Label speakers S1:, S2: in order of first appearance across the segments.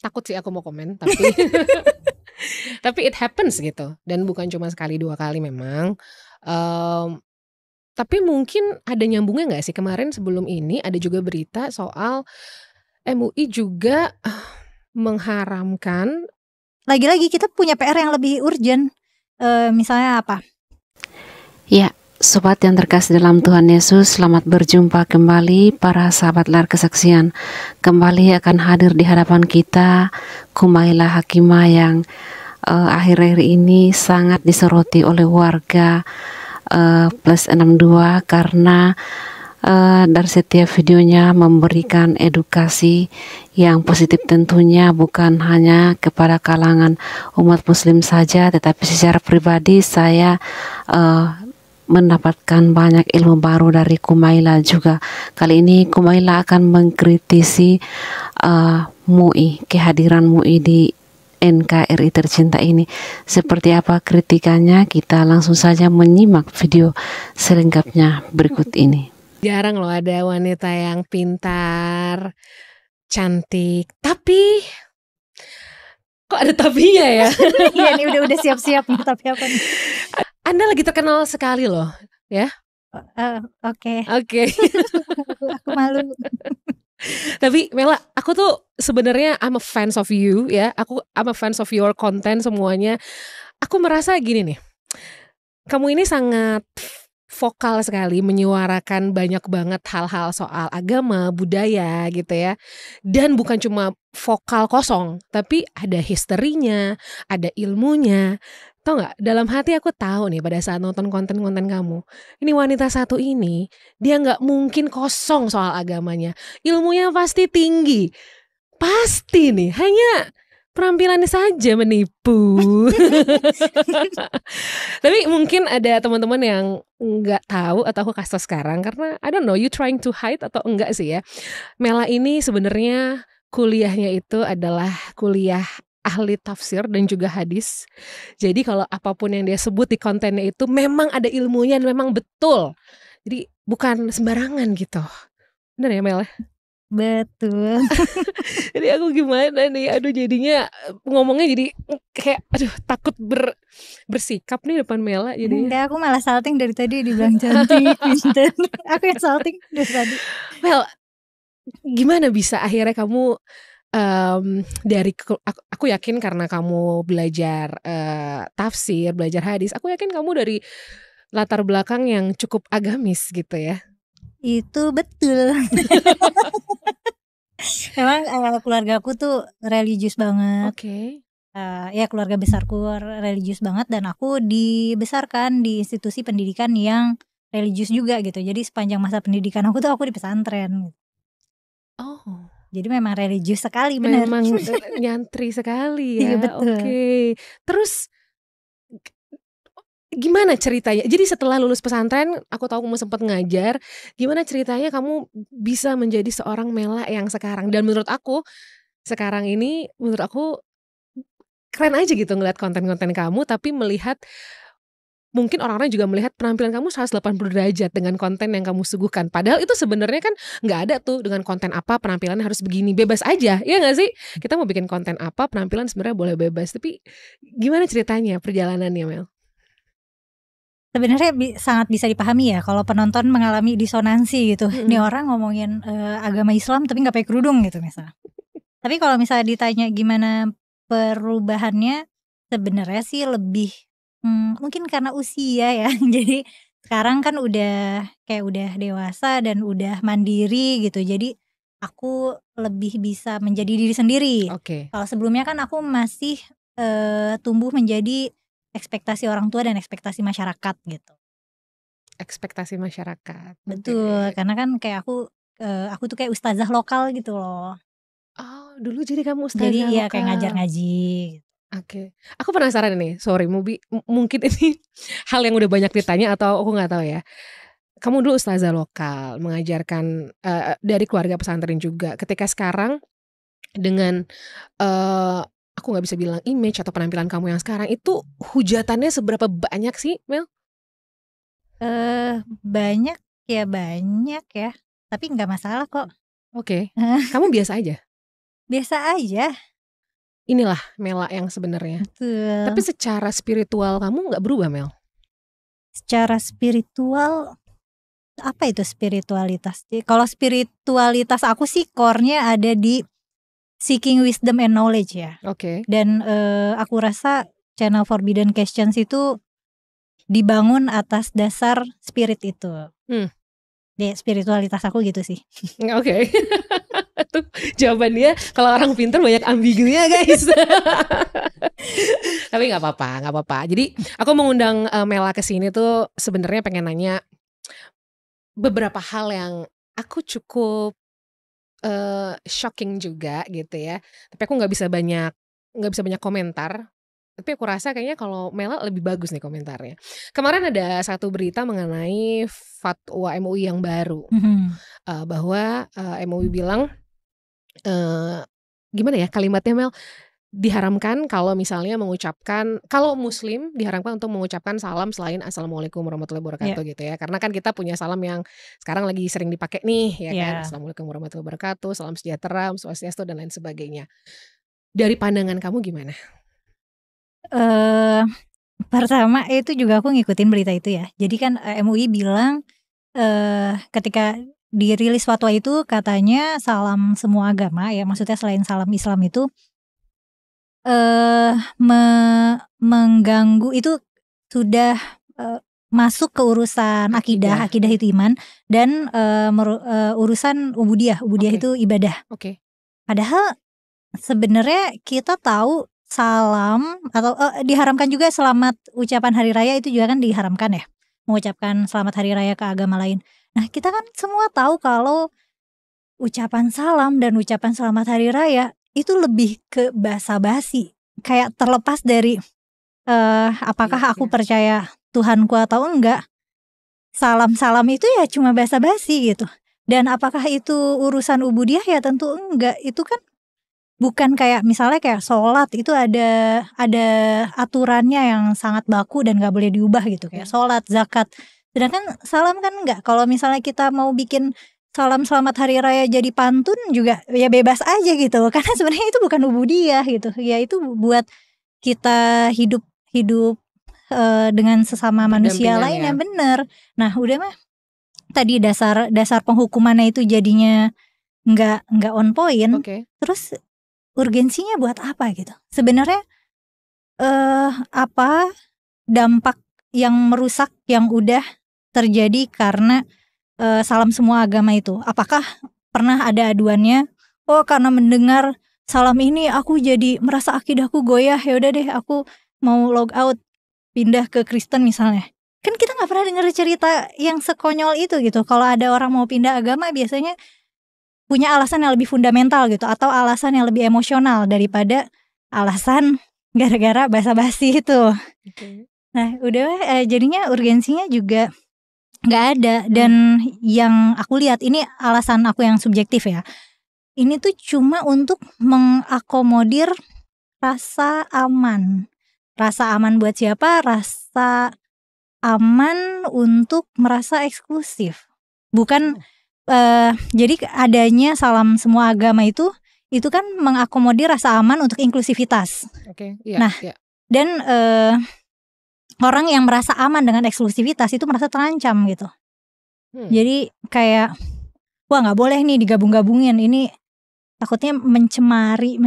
S1: takut sih aku mau komen, tapi tapi it happens gitu, dan bukan cuma sekali 2 kali memang. Mmm, tapi mungkin ada nyambungnya nggak sih, kemarin sebelum ini ada juga berita soal MUI juga mengharamkan.
S2: Lagi-lagi kita punya PR yang lebih urgent. Misalnya apa?
S3: Ya, sobat yang terkasih dalam Tuhan Yesus, selamat berjumpa kembali para sahabat layar kesaksian. Kembali akan hadir di hadapan kita Kumaila Hakimah yang akhir-akhir ini sangat disoroti oleh warga plus 62 karena dari setiap videonya memberikan edukasi yang positif, tentunya bukan hanya kepada kalangan umat muslim saja, tetapi secara pribadi saya mendapatkan banyak ilmu baru dari Kumaila juga. Kali ini Kumaila akan mengkritisi MUI, kehadiran MUI di NKRI tercinta ini. Seperti apa kritikannya? Kita langsung saja menyimak video selengkapnya berikut ini.
S1: Jarang loh ada wanita yang pintar, cantik, tapi kok ada tapinya ya?
S2: Iya nih udah siap-siap nih, tapi apa nih?
S1: Anda lagi terkenal sekali loh, ya?
S2: Oke. Aku malu.
S1: Tapi Mela, aku tuh sebenarnya I'm a fans of you ya. I'm a fans of your content semuanya. Aku merasa gini nih. Kamu ini sangat vokal sekali, menyuarakan banyak banget hal-hal soal agama, budaya gitu ya. Dan bukan cuma vokal kosong, tapi ada historinya, ada ilmunya. Tau gak, dalam hati aku tahu nih pada saat nonton konten-konten kamu, ini wanita satu ini, dia gak mungkin kosong soal agamanya. Ilmunya pasti tinggi. Pasti nih, hanya penampilannya saja menipu. Tapi mungkin ada teman-teman yang nggak tahu, atau aku kasih tau sekarang karena I don't know you trying to hide atau enggak sih ya. Mela ini sebenarnya kuliahnya itu adalah kuliah ahli tafsir dan juga hadis. Jadi kalau apapun yang dia sebut di kontennya itu memang ada ilmunya dan memang betul. Jadi bukan sembarangan gitu. Bener ya Mel?
S2: Betul.
S1: Jadi aku gimana nih, aduh jadinya ngomongnya jadi kayak aduh takut bersikap nih depan Mela jadinya.
S2: Enggak, aku malah salting dari tadi dibilang cantik, pintar. Aku yang salting dari tadi.
S1: Mel, gimana bisa akhirnya kamu dari aku yakin karena kamu belajar tafsir, belajar hadis, aku yakin kamu dari latar belakang yang cukup agamis gitu ya.
S2: Itu betul. Memang keluarga aku tuh religius banget.
S1: Oke.
S2: Ya keluarga besarku religius banget, dan aku dibesarkan di institusi pendidikan yang religius juga gitu. Jadi sepanjang masa pendidikan aku tuh aku di pesantren.
S1: Oh.
S2: Jadi memang religius sekali, benar.
S1: Memang nyantri sekali ya.
S2: Iya betul.
S1: Oke. Terus gimana ceritanya? Jadi setelah lulus pesantren, aku tahu kamu sempat ngajar. Gimana ceritanya kamu bisa menjadi seorang Mela yang sekarang? Dan menurut aku sekarang ini, menurut aku keren aja gitu ngeliat konten-konten kamu, tapi melihat mungkin orang-orang juga melihat penampilan kamu 180 derajat dengan konten yang kamu suguhkan. Padahal itu sebenarnya kan nggak ada tuh dengan konten apa penampilannya harus begini, bebas aja, ya nggak sih? Kita mau bikin konten apa penampilan sebenarnya boleh bebas. Tapi gimana ceritanya perjalanannya Mel?
S2: Sebenarnya sangat bisa dipahami ya kalau penonton mengalami disonansi gitu. Ini orang ngomongin agama Islam tapi nggak pakai kerudung gitu misalnya. Tapi kalau misalnya ditanya gimana perubahannya, sebenarnya sih lebih mungkin karena usia ya. Jadi sekarang kan udah dewasa dan udah mandiri gitu. Jadi aku lebih bisa menjadi diri sendiri.
S1: Oke.
S2: Kalau sebelumnya kan aku masih tumbuh menjadi ekspektasi orang tua dan ekspektasi masyarakat gitu.
S1: Ekspektasi masyarakat.
S2: Betul, karena kan kayak aku tuh kayak ustazah lokal gitu loh.
S1: Oh, dulu jadi kamu ustazah
S2: Jadi
S1: lokal.
S2: ya kayak ngajar ngaji.
S1: Oke. Aku penasaran nih, sorry mungkin ini hal yang udah banyak ditanya atau aku nggak tahu ya. Kamu dulu ustazah lokal, mengajarkan dari keluarga pesantren juga. Ketika sekarang dengan aku nggak bisa bilang image atau penampilan kamu yang sekarang itu hujatannya seberapa banyak sih, Mel?
S2: Banyak ya, tapi nggak masalah kok.
S1: Oke. Kamu biasa aja?
S2: Biasa aja.
S1: inilah Mela yang sebenarnya.
S2: Betul.
S1: Tapi secara spiritual kamu nggak berubah, Mel?
S2: Secara spiritual, apa itu spiritualitas? Kalau spiritualitas aku sih core-nya ada di seeking wisdom and knowledge ya.
S1: Oke.
S2: Dan aku rasa channel Forbidden Questions itu dibangun atas dasar spirit itu. Ya, spiritualitas aku gitu sih.
S1: Oke. Tuh jawabannya kalau orang pintar banyak ambigunya guys. Tapi nggak apa-apa. Jadi aku mengundang Mela ke sini tuh sebenarnya pengen nanya beberapa hal yang aku cukup shocking juga gitu ya. Tapi aku nggak bisa banyak komentar. Tapi aku rasa kayaknya kalau Mela lebih bagus nih komentarnya. Kemarin ada satu berita mengenai fatwa MUI yang baru, bahwa MUI bilang gimana ya kalimatnya Mel, diharamkan kalau misalnya mengucapkan, kalau muslim diharamkan untuk mengucapkan salam selain assalamualaikum warahmatullahi wabarakatuh gitu ya. Karena kan kita punya salam yang sekarang lagi sering dipakai nih ya kan, assalamualaikum warahmatullahi wabarakatuh, salam sejahtera, om swastiastu dan lain sebagainya. Dari pandangan kamu gimana?
S2: Pertama itu juga aku ngikutin berita itu ya. Jadi kan MUI bilang ketika dirilis fatwa itu katanya salam semua agama ya, maksudnya selain salam Islam itu mengganggu, itu sudah masuk ke urusan akidah itu iman, dan urusan ubudiyah itu ibadah. Padahal sebenarnya kita tahu salam atau diharamkan juga selamat ucapan hari raya, itu juga kan diharamkan ya, mengucapkan selamat hari raya ke agama lain. Nah kita kan semua tahu kalau ucapan salam dan ucapan selamat hari raya itu lebih ke basa-basi, kayak terlepas dari apakah aku percaya Tuhanku atau enggak, salam-salam itu ya cuma basa-basi gitu. Dan apakah itu urusan ubudiyah ya tentu enggak. Itu kan bukan kayak misalnya kayak sholat itu ada aturannya yang sangat baku dan gak boleh diubah gitu, kayak sholat, zakat. Sedangkan salam kan enggak. Kalau misalnya kita mau bikin salam selamat hari raya jadi pantun juga ya bebas aja gitu, karena sebenarnya itu bukan ubudiyah gitu ya, itu buat kita hidup dengan sesama manusia lainnya ya. Bener. Nah udah mah tadi dasar penghukumannya itu jadinya nggak on point. Terus urgensinya buat apa gitu? Sebenarnya apa dampak yang merusak yang udah terjadi karena salam semua agama itu? Apakah pernah ada aduannya? Oh karena mendengar salam ini aku jadi merasa akidahku goyah, ya udah deh aku mau log out, pindah ke Kristen misalnya. Kan kita nggak pernah dengar cerita yang sekonyol itu gitu. Kalau ada orang mau pindah agama biasanya punya alasan yang lebih fundamental gitu, atau alasan yang lebih emosional daripada alasan gara-gara basa-basi itu. Nah udah jadinya urgensinya juga nggak ada. Dan yang aku lihat, ini alasan aku yang subjektif ya, ini tuh cuma untuk mengakomodir rasa aman. Rasa aman buat siapa? Rasa aman untuk merasa eksklusif. Bukan jadi adanya salam semua agama itu kan mengakomodir rasa aman untuk inklusivitas. Dan orang yang merasa aman dengan eksklusivitas itu merasa terancam gitu. Jadi kayak wah nggak boleh nih digabung-gabungin, ini takutnya mencemari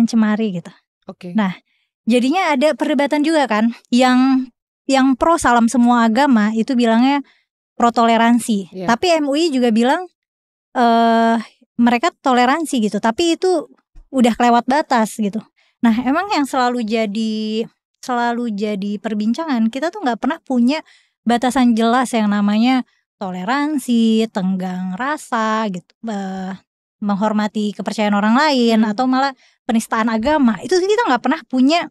S2: gitu. Nah jadinya ada perdebatan juga kan, yang pro salam semua agama itu bilangnya pro toleransi, tapi MUI juga bilang mereka toleransi gitu, tapi itu udah kelewat batas gitu. Nah emang yang selalu jadi perbincangan, kita tuh nggak pernah punya batasan jelas yang namanya toleransi, tenggang rasa gitu, menghormati kepercayaan orang lain, atau malah penistaan agama. Itu kita nggak pernah punya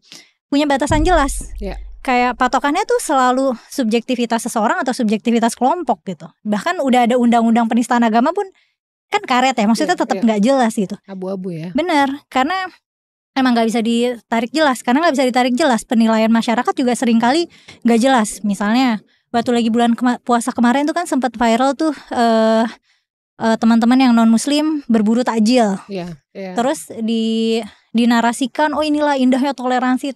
S2: batasan jelas. Kayak patokannya tuh selalu subjektivitas seseorang atau subjektivitas kelompok gitu. Bahkan udah ada undang-undang penistaan agama pun kan karet ya, maksudnya tetap nggak jelas gitu, abu-abu ya. Bener, karena emang nggak bisa ditarik jelas. Karena nggak bisa ditarik jelas, penilaian masyarakat juga seringkali nggak jelas. Misalnya waktu lagi bulan puasa kemarin tuh kan sempat viral tuh teman-teman yang non muslim berburu takjil. Terus dinarasikan, oh inilah indahnya toleransi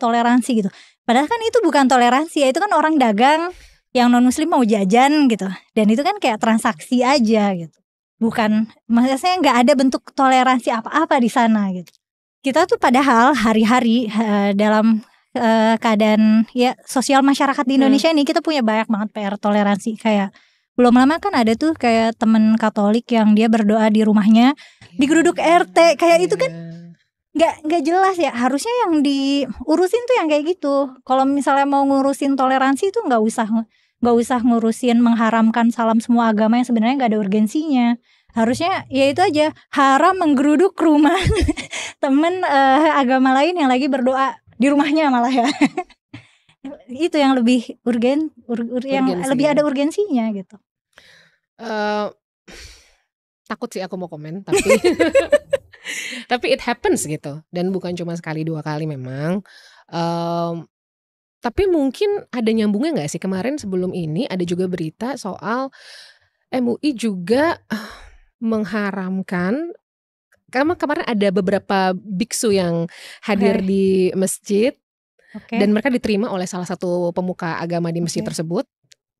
S2: gitu. Padahal kan itu bukan toleransi ya, itu kan orang dagang yang non muslim mau jajan gitu, dan itu kan kayak transaksi aja gitu, bukan, maksudnya nggak ada bentuk toleransi apa-apa di sana gitu. Kita tuh padahal hari-hari dalam keadaan ya sosial masyarakat di Indonesia ini kita punya banyak banget PR toleransi. Kayak belum lama kan ada tuh kayak temen Katolik yang dia berdoa di rumahnya digeruduk RT, kayak itu kan nggak jelas ya. Harusnya yang diurusin tuh yang kayak gitu. Kalau misalnya mau ngurusin toleransi itu nggak usah ngurusin mengharamkan salam semua agama yang sebenarnya nggak ada urgensinya. Harusnya ya itu aja, haram menggeruduk rumah temen agama lain yang lagi berdoa di rumahnya malah ya. Itu yang lebih yang lebih ada urgensinya gitu.
S1: Takut sih aku mau komen, tapi tapi it happens gitu, dan bukan cuma sekali 2 kali memang. Tapi mungkin ada nyambungnya nggak sih, kemarin sebelum ini ada juga berita soal MUI juga mengharamkan, karena kemarin ada beberapa biksu yang hadir di masjid, dan mereka diterima oleh salah satu pemuka agama di masjid tersebut.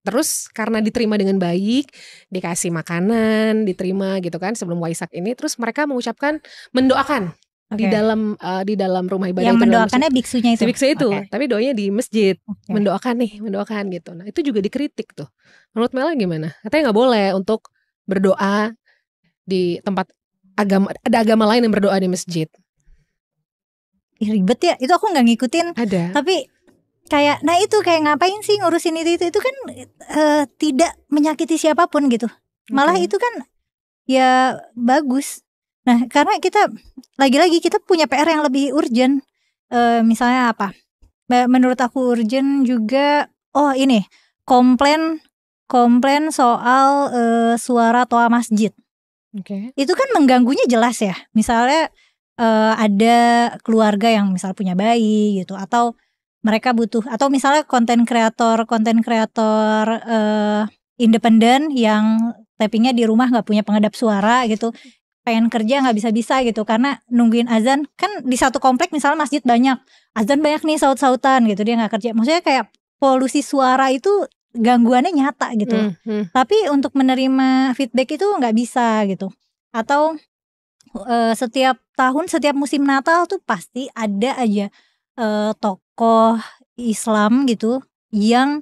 S1: Terus karena diterima dengan baik, dikasih makanan, diterima gitu kan sebelum Waisak ini, terus mereka mendoakan di dalam rumah ibadah.
S2: Yang mendoakannya biksunya itu.
S1: Biksu itu, tapi doanya di masjid, mendoakan gitu. Nah itu juga dikritik tuh. Menurut Mela gimana? Katanya nggak boleh untuk berdoa di tempat agama, ada agama lain yang berdoa di masjid.
S2: Ribet ya, itu aku nggak ngikutin.
S1: Ada.
S2: Tapi kayak, nah itu kayak ngapain sih ngurusin itu kan tidak menyakiti siapapun gitu. Malah itu kan ya bagus. Nah karena kita lagi-lagi kita punya PR yang lebih urgent. Misalnya apa? Menurut aku urgent juga. Oh ini komplain soal suara toa masjid. Itu kan mengganggunya jelas ya. Misalnya ada keluarga yang misal punya bayi gitu, atau mereka butuh, atau misalnya konten kreator independen yang tappingnya di rumah nggak punya pengedap suara gitu, pengen kerja nggak bisa gitu karena nungguin azan. Kan di satu komplek misalnya masjid banyak, azan banyak nih, saut-sautan gitu, dia nggak kerja. Maksudnya kayak polusi suara itu gangguannya nyata gitu. Tapi untuk menerima feedback itu nggak bisa gitu. Atau setiap tahun, setiap musim Natal tuh pasti ada aja tokoh Islam gitu yang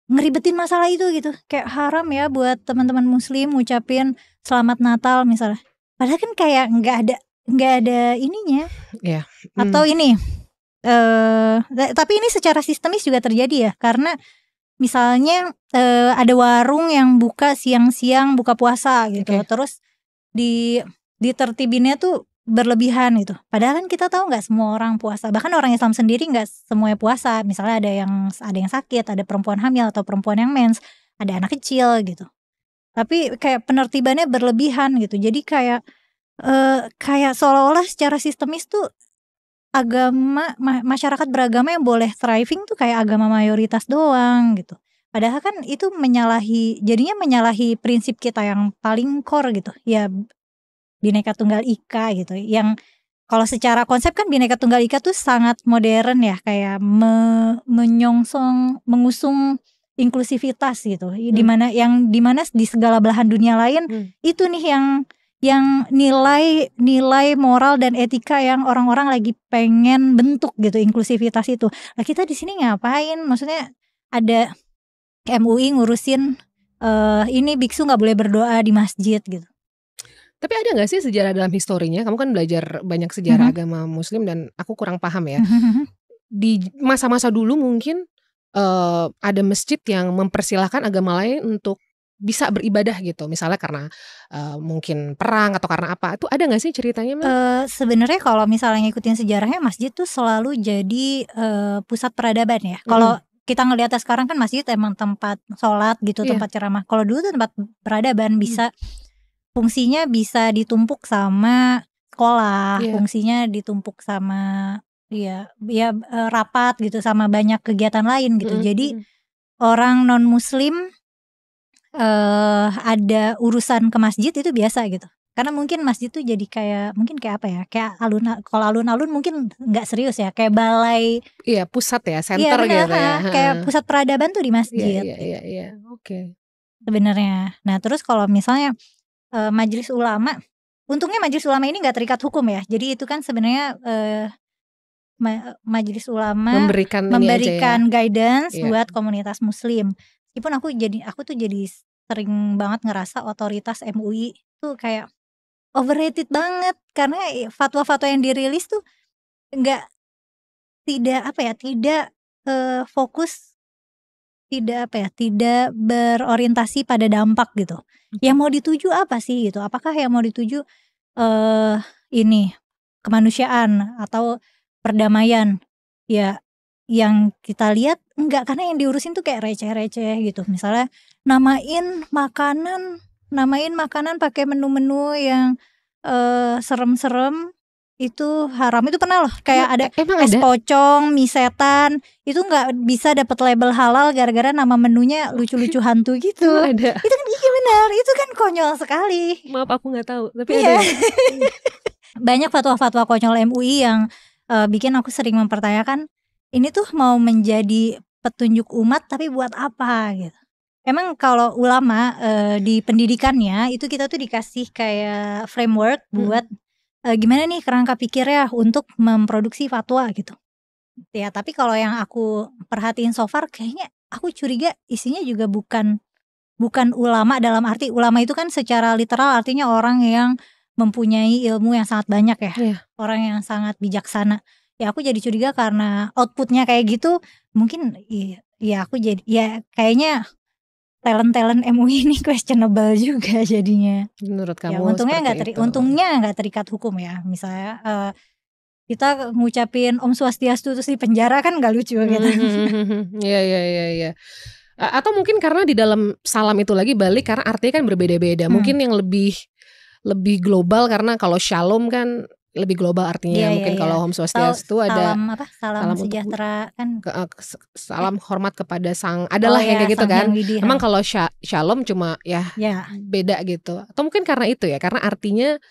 S2: ngeribetin masalah itu gitu. Kayak haram ya buat teman-teman muslim ngucapin selamat Natal misalnya. Padahal kan kayak nggak ada ininya. Atau ini tapi ini secara sistemis juga terjadi ya, karena misalnya ada warung yang buka siang-siang buka puasa gitu. Terus ditertibinnya tuh berlebihan gitu. Padahal kan kita tahu nggak semua orang puasa. Bahkan orang Islam sendiri nggak semuanya puasa. Misalnya ada yang sakit, ada perempuan hamil atau perempuan yang mens, ada anak kecil gitu. Tapi kayak penertibannya berlebihan gitu. Jadi kayak seolah-olah secara sistemis tuh agama, masyarakat beragama yang boleh thriving tuh kayak agama mayoritas doang gitu. Padahal kan itu jadinya menyalahi prinsip kita yang paling core gitu. Ya Bhinneka Tunggal Ika gitu, yang kalau secara konsep kan Bhinneka Tunggal Ika tuh sangat modern ya, kayak mengusung inklusivitas gitu, dimana di segala belahan dunia lain itu nih yang nilai moral dan etika yang orang-orang lagi pengen bentuk gitu, inklusivitas itu. Nah kita di sini ngapain? Maksudnya ada MUI ngurusin ini biksu nggak boleh berdoa di masjid gitu.
S1: Tapi ada gak sih sejarah dalam historinya? Kamu kan belajar banyak sejarah agama muslim dan aku kurang paham ya. Di masa-masa dulu mungkin ada masjid yang mempersilahkan agama lain untuk bisa beribadah gitu. Misalnya karena mungkin perang atau karena apa. Itu ada gak sih ceritanya?
S2: Sebenarnya kalau misalnya ngikutin sejarahnya, masjid tuh selalu jadi pusat peradaban ya. Kalau kita ngeliatnya sekarang kan masjid emang tempat sholat gitu, tempat ceramah. Kalau dulu tuh tempat peradaban, fungsinya bisa ditumpuk sama sekolah, fungsinya ditumpuk sama rapat gitu, sama banyak kegiatan lain gitu. Jadi orang non muslim ada urusan ke masjid itu biasa gitu. Karena mungkin masjid tuh jadi kayak apa ya? Kayak kalau alun-alun mungkin nggak serius ya, kayak balai.
S1: Iya, pusat ya,
S2: Iya
S1: center
S2: benar,
S1: gitu ya.
S2: kayak pusat peradaban tuh di
S1: Iya,
S2: masjid
S1: iya. Oke.
S2: sebenarnya. Nah, terus kalau misalnya majelis ulama, untungnya majelis ulama ini nggak terikat hukum ya. Jadi itu kan sebenarnya majelis ulama
S1: Memberikan ini aja ya.
S2: guidance
S1: Iya.
S2: buat komunitas muslim. Meskipun aku tuh jadi sering banget ngerasa otoritas MUI tuh kayak overrated banget, karena fatwa-fatwa yang dirilis tuh tidak fokus, tidak berorientasi pada dampak gitu. Yang mau dituju apa sih gitu? Apakah yang mau dituju ini kemanusiaan atau perdamaian? Ya, yang kita lihat enggak, karena yang diurusin tuh kayak receh-receh gitu. Misalnya namain makanan pakai menu-menu yang serem-serem, itu haram. Itu pernah loh, kayak ada es pocong, mie setan, itu nggak bisa dapat label halal gara-gara nama menunya lucu-lucu hantu gitu.
S1: Ada.
S2: Itu kan iya benar, itu kan konyol sekali.
S1: Maaf aku nggak tahu, tapi ada.
S2: Banyak fatwa-fatwa konyol MUI yang bikin aku sering mempertanyakan, ini tuh mau menjadi petunjuk umat tapi buat apa gitu. Emang kalau ulama di pendidikannya itu kita tuh dikasih kayak framework buat gimana nih kerangka pikirnya untuk memproduksi fatwa gitu. Ya, tapi kalau yang aku perhatiin so far, kayaknya aku curiga isinya juga bukan ulama, dalam arti ulama itu kan secara literal artinya orang yang mempunyai ilmu yang sangat banyak ya. Orang yang sangat bijaksana. Ya aku jadi curiga karena outputnya kayak gitu, mungkin ya aku jadi ya kayaknya talent MUI ini questionable juga jadinya.
S1: Menurut kamu?
S2: Ya, untungnya nggak terikat hukum ya. Misalnya kita ngucapin Om Swastiastu terus di penjara kan nggak lucu gitu.
S1: Iya. Atau mungkin karena di dalam salam itu lagi balik karena artinya kan berbeda-beda. Mungkin yang lebih global, karena kalau shalom kan lebih global artinya. Mungkin kalau Om Swastiastu ada
S2: salam sejahtera kan,
S1: salam hormat kepada sang, adalah yang kayak gitu kan. Emang kalau shalom cuma ya beda gitu. Atau mungkin karena itu ya, karena artinya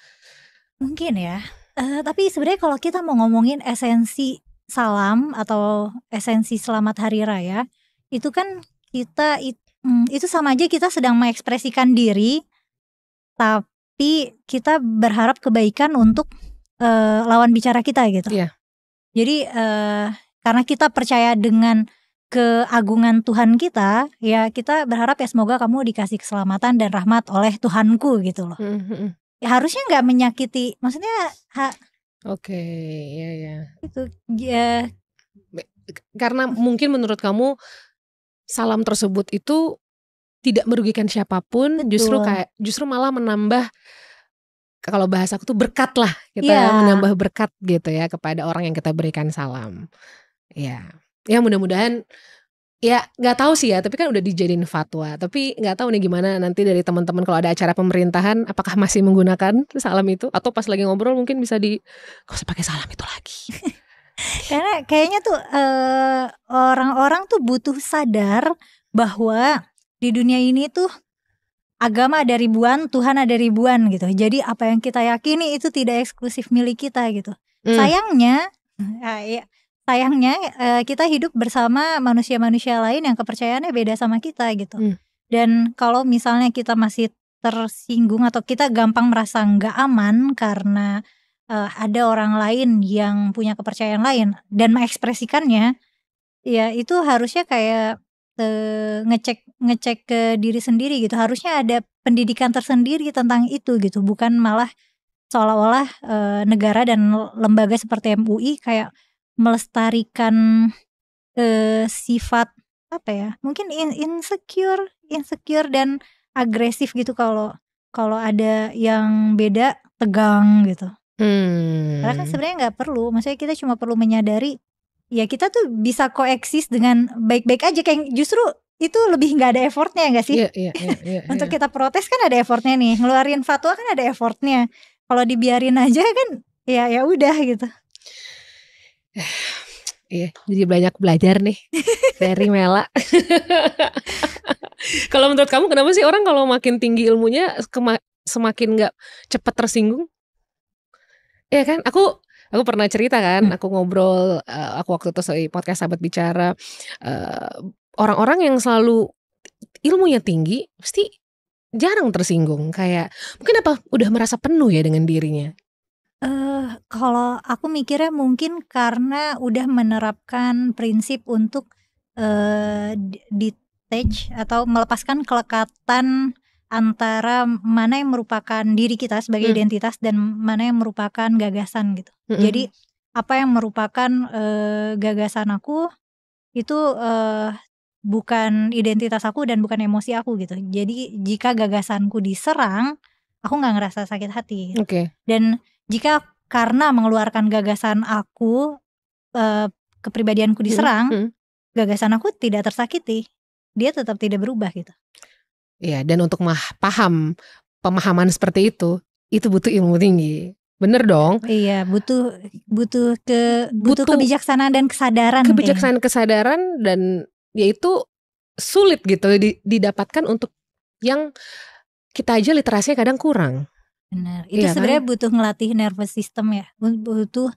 S2: mungkin ya. Tapi sebenarnya kalau kita mau ngomongin esensi salam atau esensi selamat hari raya, itu kan kita itu sama aja kita sedang mengekspresikan diri, tapi kita berharap kebaikan untuk lawan bicara kita gitu. Jadi karena kita percaya dengan keagungan Tuhan kita, ya kita berharap ya semoga kamu dikasih keselamatan dan rahmat oleh Tuhanku gitu loh. Ya, harusnya nggak menyakiti, maksudnya
S1: iya.
S2: Itu ya.
S1: Karena mungkin menurut kamu salam tersebut itu tidak merugikan siapapun.
S2: Betul.
S1: Justru malah menambah, kalau bahasa aku tuh berkat lah, kita menambah berkat gitu ya kepada orang yang kita berikan salam. Ya mudah-mudahan, ya nggak tahu sih ya, tapi kan udah dijadiin fatwa. Tapi nggak tahu nih gimana nanti dari teman-teman kalau ada acara pemerintahan, apakah masih menggunakan salam itu, atau pas lagi ngobrol mungkin bisa gak usah pakai salam itu lagi.
S2: Karena kayaknya tuh orang-orang tuh butuh sadar bahwa di dunia ini tuh agama ada ribuan, Tuhan ada ribuan gitu. Jadi apa yang kita yakini itu tidak eksklusif milik kita gitu. Sayangnya kita hidup bersama manusia-manusia lain yang kepercayaannya beda sama kita gitu. Dan kalau misalnya kita masih tersinggung atau kita gampang merasa nggak aman karena ada orang lain yang punya kepercayaan lain dan mengekspresikannya, ya itu harusnya kayak ngecek ke diri sendiri gitu. Harusnya ada pendidikan tersendiri tentang itu gitu, bukan malah seolah-olah negara dan lembaga seperti MUI kayak melestarikan sifat apa ya, mungkin insecure dan agresif gitu. Kalau ada yang beda tegang gitu. Karena kan sebenarnya nggak perlu, maksudnya kita cuma perlu menyadari ya kita tuh bisa koeksis dengan baik-baik aja. Kayak justru itu lebih nggak ada effortnya nggak sih?
S1: Iya.
S2: Untuk kita protes kan ada effortnya nih, ngeluarin fatwa kan ada effortnya. Kalau dibiarin aja kan ya udah gitu.
S1: Iya, jadi banyak belajar nih dari Mela. Kalau menurut kamu kenapa sih orang kalau makin tinggi ilmunya semakin nggak cepat tersinggung. Ya kan, aku pernah cerita kan, aku ngobrol, aku waktu itu di podcast Sahabat Bicara, orang-orang yang selalu ilmunya tinggi pasti jarang tersinggung, kayak mungkin apa udah merasa penuh ya dengan dirinya.
S2: Kalau aku mikirnya mungkin karena udah menerapkan prinsip untuk detach atau melepaskan kelekatan antara mana yang merupakan diri kita sebagai identitas dan mana yang merupakan gagasan gitu. Jadi apa yang merupakan gagasan aku itu bukan identitas aku dan bukan emosi aku gitu. Jadi jika gagasanku diserang, aku nggak ngerasa sakit hati.
S1: Oke.
S2: Dan jika karena mengeluarkan gagasan aku, kepribadianku diserang, gagasan aku tidak tersakiti, dia tetap tidak berubah gitu.
S1: Iya, dan untuk pemahaman seperti itu butuh ilmu tinggi. Bener dong?
S2: Iya, butuh kebijaksanaan dan kesadaran.
S1: Kesadaran dan yaitu sulit gitu didapatkan untuk yang kita aja literasinya kadang kurang.
S2: Benar. Itu sebenarnya butuh ngelatih nervous system ya. Butuh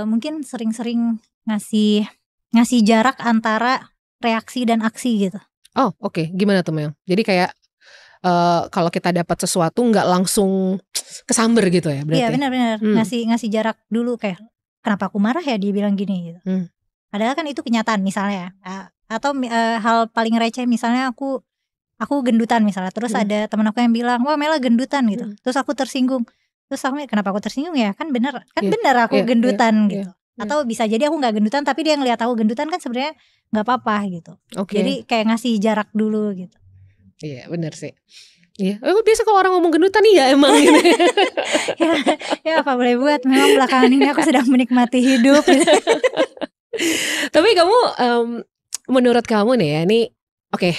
S2: mungkin sering-sering ngasih jarak antara reaksi dan aksi gitu.
S1: Oh, oke. Gimana tuh Mel? Jadi kayak kalau kita dapat sesuatu nggak langsung kesamber gitu ya berarti?
S2: Iya benar-benar ngasih jarak dulu, kayak kenapa aku marah ya dia bilang gini gitu. Padahal kan itu kenyataan misalnya, atau hal paling receh misalnya aku gendutan misalnya, terus ada teman aku yang bilang wah Mela gendutan gitu, terus aku tersinggung, terus aku kenapa aku tersinggung ya, kan benar aku gendutan gitu. Atau bisa jadi aku nggak gendutan tapi dia ngelihat aku gendutan, kan sebenarnya nggak apa-apa gitu. Jadi kayak ngasih jarak dulu gitu.
S1: Iya benar sih. Iya, biasa kalau orang ngomong gendutan iya emang gitu.
S2: ya apa boleh buat, memang belakangan ini aku sedang menikmati hidup gitu.
S1: Tapi kamu menurut kamu nih ya, ini oke,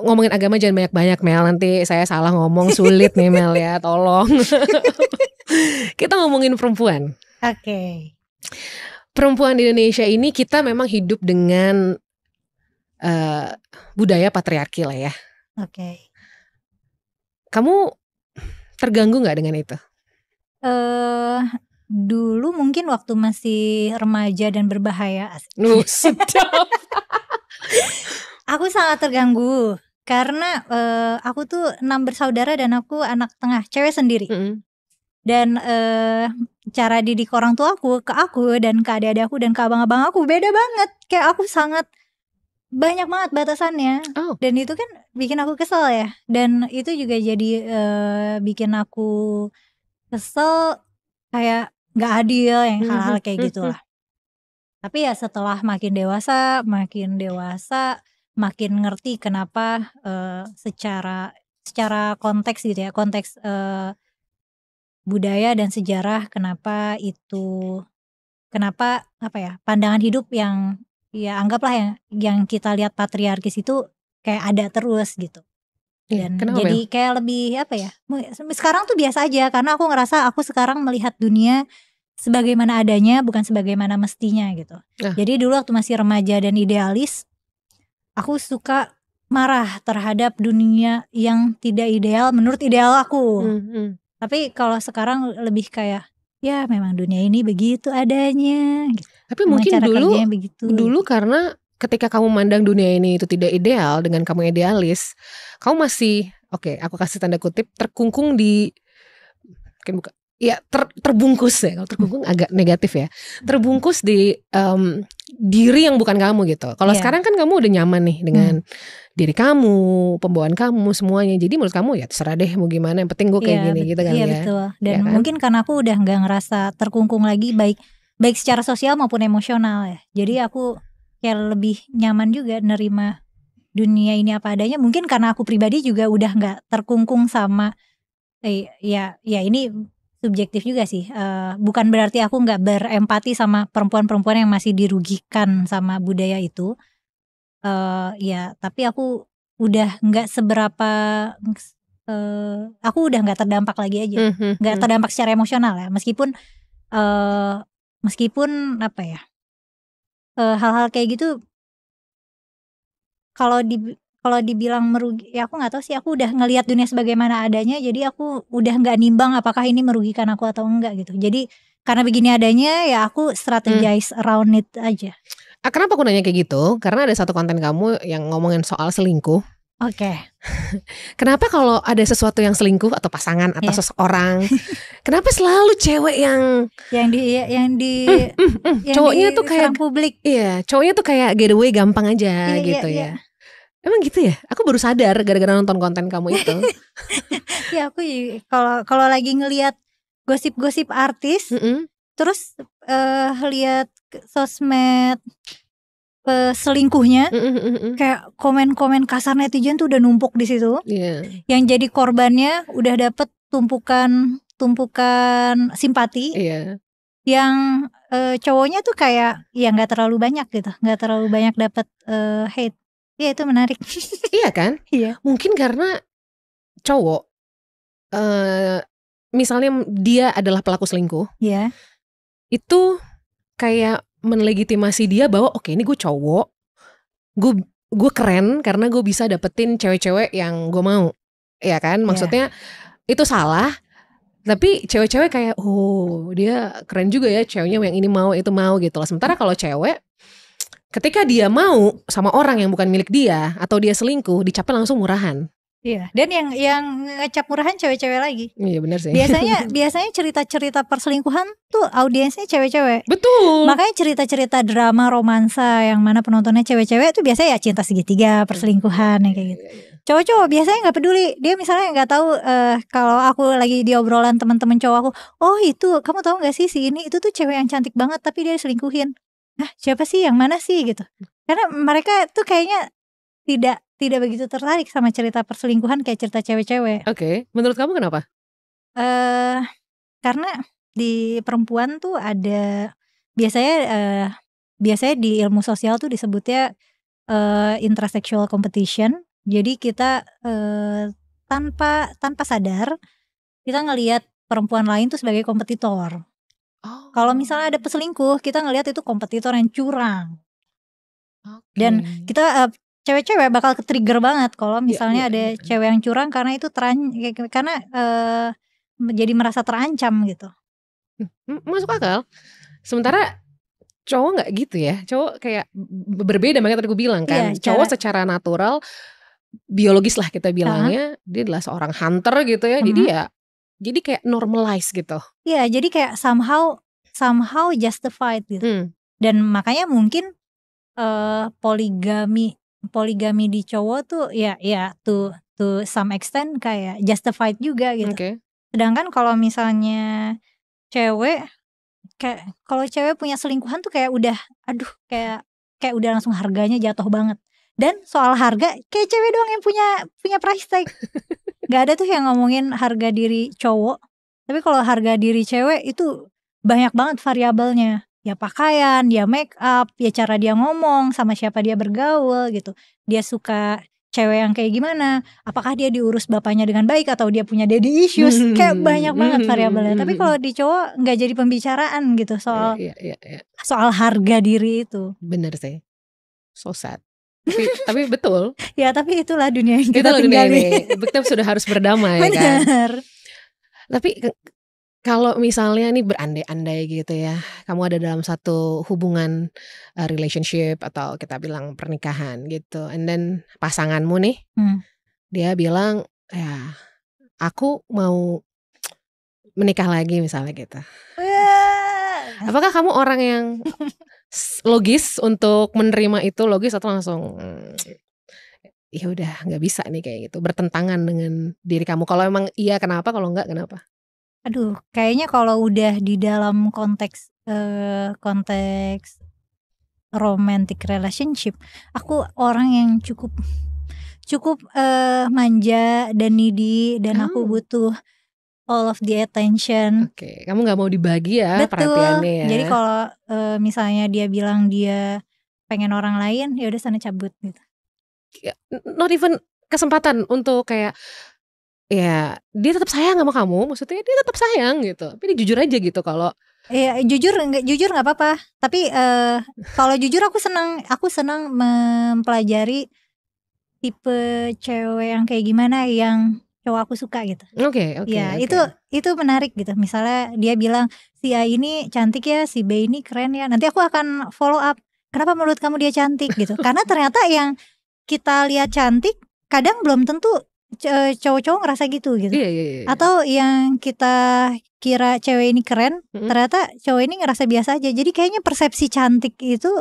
S1: ngomongin agama jangan banyak-banyak Mel, nanti saya salah ngomong sulit nih Mel ya, tolong. Kita ngomongin perempuan.
S2: Oke.
S1: Perempuan di Indonesia ini kita memang hidup dengan budaya patriarki lah ya.
S2: Oke.
S1: Kamu terganggu nggak dengan itu?
S2: Dulu mungkin waktu masih remaja dan berbahaya.
S1: Sedap.
S2: Aku sangat terganggu karena aku tuh 6 bersaudara dan aku anak tengah, cewek sendiri. Dan cara didik orang tua aku ke aku dan ke adik-adik aku dan ke abang-abang aku beda banget. Kayak aku sangat banyak banget batasannya. Dan itu kan bikin aku kesel ya. Dan itu juga jadi bikin aku kesel, kayak gak adil yang hal-hal kayak gitulah. Tapi ya setelah makin dewasa makin ngerti kenapa secara konteks gitu ya, konteks budaya dan sejarah, kenapa apa ya, pandangan hidup yang ya anggaplah yang kita lihat patriarkis itu kayak ada terus gitu. Dan jadi kayak lebih apa ya, sekarang tuh biasa aja karena aku ngerasa aku sekarang melihat dunia sebagaimana adanya, bukan sebagaimana mestinya gitu. Jadi dulu waktu masih remaja dan idealis, aku suka marah terhadap dunia yang tidak ideal menurut ideal aku. Tapi kalau sekarang lebih kayak ya memang dunia ini begitu adanya gitu.
S1: Tapi mungkin dulu karena ketika kamu memandang dunia ini itu tidak ideal, dengan kamu idealis, kamu masih aku kasih tanda kutip terkungkung di terbungkus ya. Kalau terkungkung agak negatif ya. Terbungkus di diri yang bukan kamu gitu. Kalau sekarang kan kamu udah nyaman nih dengan diri kamu, pembawaan kamu, semuanya. Jadi menurut kamu ya terserah deh mau gimana, yang penting gue kayak gini gitu kan ya.
S2: Iya betul. Dan ya kan? Mungkin karena aku udah gak ngerasa terkungkung lagi, baik secara sosial maupun emosional ya. Jadi aku kayak lebih nyaman juga nerima dunia ini apa adanya. Mungkin karena aku pribadi juga udah gak terkungkung sama ya ini subjektif juga sih. Bukan berarti aku gak berempati sama perempuan-perempuan yang masih dirugikan sama budaya itu. Ya tapi aku udah gak seberapa aku udah gak terdampak lagi aja. Gak terdampak secara emosional ya. Meskipun apa ya, hal-hal kayak gitu kalau kalau dibilang merugi, ya aku nggak tahu sih. Aku udah ngelihat dunia sebagaimana adanya, jadi aku udah nggak nimbang apakah ini merugikan aku atau enggak gitu. Jadi karena begini adanya, ya aku strategize around it aja.
S1: Kenapa aku nanya kayak gitu? Karena ada satu konten kamu yang ngomongin soal selingkuh.
S2: Oke.
S1: Kenapa kalau ada sesuatu yang selingkuh atau pasangan atau
S2: Iya.
S1: seseorang, kenapa selalu cewek yang cowoknya tuh kayak
S2: diserang publik.
S1: iya, cowoknya tuh kayak getaway gampang aja
S2: Iya,
S1: gitu
S2: iya.
S1: ya. Emang gitu ya? Aku baru sadar gara-gara nonton konten kamu itu.
S2: Ya aku kalau lagi ngelihat gosip-gosip artis, terus lihat sosmed selingkuhnya, kayak komen-komen kasar netizen tuh udah numpuk di situ.
S1: Iya.
S2: Yang jadi korbannya udah dapet tumpukan simpati.
S1: Iya.
S2: Yang cowoknya tuh kayak ya nggak terlalu banyak gitu, nggak terlalu banyak dapet hate. Ya itu menarik.
S1: Iya kan?
S2: Iya.
S1: Mungkin karena cowok misalnya dia adalah pelaku selingkuh,
S2: Iya.
S1: itu kayak menlegitimasi dia bahwa oke, ini gue cowok, gue keren karena gue bisa dapetin cewek-cewek yang gue mau, ya kan? Maksudnya itu salah, tapi cewek-cewek kayak oh dia keren juga ya, ceweknya yang ini mau itu mau gitu loh. Sementara kalau cewek, ketika dia mau sama orang yang bukan milik dia atau dia selingkuh, dicapnya langsung murahan.
S2: Iya. Dan yang ngecap murahan cewek-cewek lagi.
S1: Iya benar sih.
S2: Biasanya cerita-cerita perselingkuhan tuh audiensnya cewek-cewek.
S1: Betul.
S2: Makanya cerita-cerita drama romansa yang mana penontonnya cewek-cewek tuh biasanya ya cinta segitiga, perselingkuhan yang kayak gitu. Cowok-cowok biasanya nggak peduli. Dia misalnya nggak tahu kalau aku lagi di obrolan teman-teman cowok aku, oh itu kamu tahu nggak sih si ini itu tuh cewek yang cantik banget tapi dia diselingkuhin. Nah siapa sih yang mana sih gitu? Karena mereka tuh kayaknya tidak begitu tertarik sama cerita perselingkuhan kayak cerita cewek-cewek.
S1: Oke, menurut kamu kenapa?
S2: Karena di perempuan tuh ada biasanya di ilmu sosial tuh disebutnya intrasexual competition. Jadi kita tanpa sadar kita ngelihat perempuan lain tuh sebagai kompetitor. Kalau misalnya ada peselingkuh, kita ngelihat itu kompetitor yang curang. Dan kita cewek-cewek bakal ke-trigger banget kalau misalnya ada cewek yang curang karena itu karena jadi merasa terancam gitu.
S1: Masuk akal. Sementara cowok nggak gitu ya. Cowok kayak berbeda, makanya tadi gue bilang kan.
S2: Iya,
S1: cowok secara natural, biologis lah kita bilangnya, dia adalah seorang hunter gitu ya. Jadi kayak normalize gitu.
S2: Iya, jadi kayak somehow justified gitu. Dan makanya mungkin poligami di cowok tuh ya to some extent kayak justified juga gitu. Sedangkan kalau misalnya cewek kalau cewek punya selingkuhan tuh kayak udah kayak udah langsung harganya jatuh banget. Dan soal harga kayak cewek doang yang punya price tag. Gak ada tuh yang ngomongin harga diri cowok. Tapi kalau harga diri cewek itu banyak banget variabelnya. Ya pakaian, ya make up, ya cara dia ngomong, sama siapa dia bergaul gitu. Dia suka cewek yang kayak gimana, apakah dia diurus bapaknya dengan baik atau dia punya daddy issues. Kayak banyak banget variabelnya. Tapi kalau di cowok gak jadi pembicaraan gitu soal harga diri itu.
S1: Bener sih, so sad. Tapi betul.
S2: Ya tapi itulah dunia yang kita tinggali.
S1: Kita sudah harus berdamai.
S2: Bener.
S1: Kan. Tapi kalau misalnya nih berandai-andai gitu ya, kamu ada dalam satu hubungan relationship atau kita bilang pernikahan gitu, and then pasanganmu nih, dia bilang ya aku mau menikah lagi misalnya gitu. Apakah kamu orang yang logis untuk menerima itu, logis atau langsung ya udah nggak bisa nih kayak gitu, bertentangan dengan diri kamu? Kalau emang iya kenapa, kalau enggak kenapa?
S2: Aduh, kayaknya kalau udah di dalam konteks romantic relationship, aku orang yang cukup manja dan needy dan aku butuh all of the attention.
S1: Oke, kamu nggak mau dibagi ya. Betul. Perhatiannya ya.
S2: Jadi kalau misalnya dia bilang dia pengen orang lain, ya udah sana cabut gitu.
S1: Not even kesempatan untuk kayak ya dia tetap sayang sama kamu, maksudnya dia tetap sayang gitu, tapi dia jujur aja gitu. Kalau
S2: jujur nggak apa-apa, tapi kalau jujur aku senang mempelajari tipe cewek yang kayak gimana yang cowok aku suka gitu.
S1: Oke.
S2: Ya itu menarik gitu. Misalnya dia bilang si A ini cantik ya, si B ini keren ya. Nanti aku akan follow up. Kenapa menurut kamu dia cantik gitu? Karena ternyata yang kita lihat cantik kadang belum tentu cowok-cowok ngerasa gitu.
S1: Iya.
S2: Atau yang kita kira cewek ini keren, ternyata cowok ini ngerasa biasa aja. Jadi kayaknya persepsi cantik itu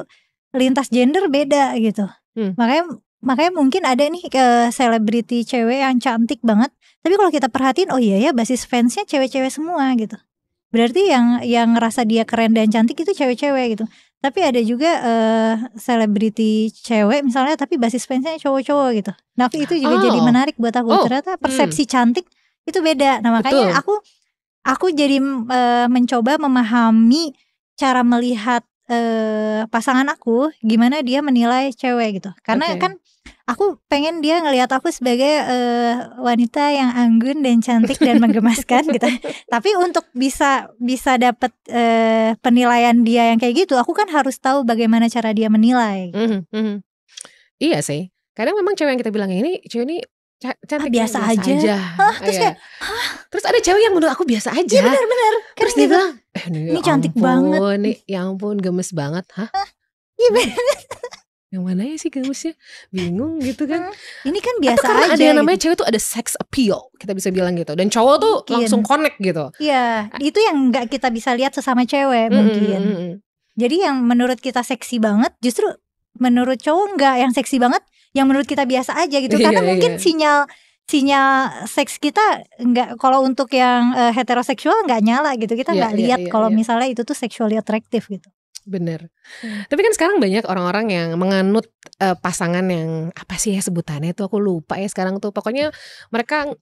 S2: lintas gender beda gitu. Makanya mungkin ada nih selebriti cewek yang cantik banget, tapi kalau kita perhatiin oh iya ya basis fansnya cewek-cewek semua gitu. Berarti yang ngerasa dia keren dan cantik itu cewek-cewek gitu. Tapi ada juga selebriti cewek misalnya tapi basis fansnya cowok-cowok gitu. Nah itu juga jadi menarik buat aku. Ternyata persepsi cantik itu beda. Nah makanya aku jadi mencoba memahami cara melihat pasangan aku gimana dia menilai cewek gitu. Karena kan aku pengen dia ngelihat aku sebagai wanita yang anggun dan cantik dan menggemaskan gitu. Tapi untuk bisa dapat penilaian dia yang kayak gitu, aku kan harus tahu bagaimana cara dia menilai.
S1: Iya sih. Kadang memang cewek yang kita bilang ini cewek ini cantik
S2: biasa aja.
S1: Terus ada cewek yang menurut aku biasa aja.
S2: Iya benar.
S1: Terus dia bilang,
S2: ini cantik banget.
S1: Nih, ya ampun gemes banget.
S2: Iya benar.
S1: Yang mana ya sih gemesnya? Bingung gitu kan.
S2: Ini kan biasa
S1: karena
S2: aja.
S1: Ada yang namanya cewek tuh ada sex appeal, kita bisa bilang gitu. Dan cowok tuh langsung connect gitu.
S2: Iya, itu yang gak kita bisa lihat sesama cewek mungkin. Jadi yang menurut kita seksi banget, justru menurut cowok enggak yang seksi banget, yang menurut kita biasa aja gitu. Karena mungkin sinyal seks kita enggak, kalau untuk yang heteroseksual enggak nyala gitu. Kita enggak lihat kalau misalnya itu tuh sexually attractive gitu.
S1: Bener. Tapi kan sekarang banyak orang-orang yang menganut pasangan yang apa sih ya sebutannya itu, aku lupa ya sekarang tuh. Pokoknya mereka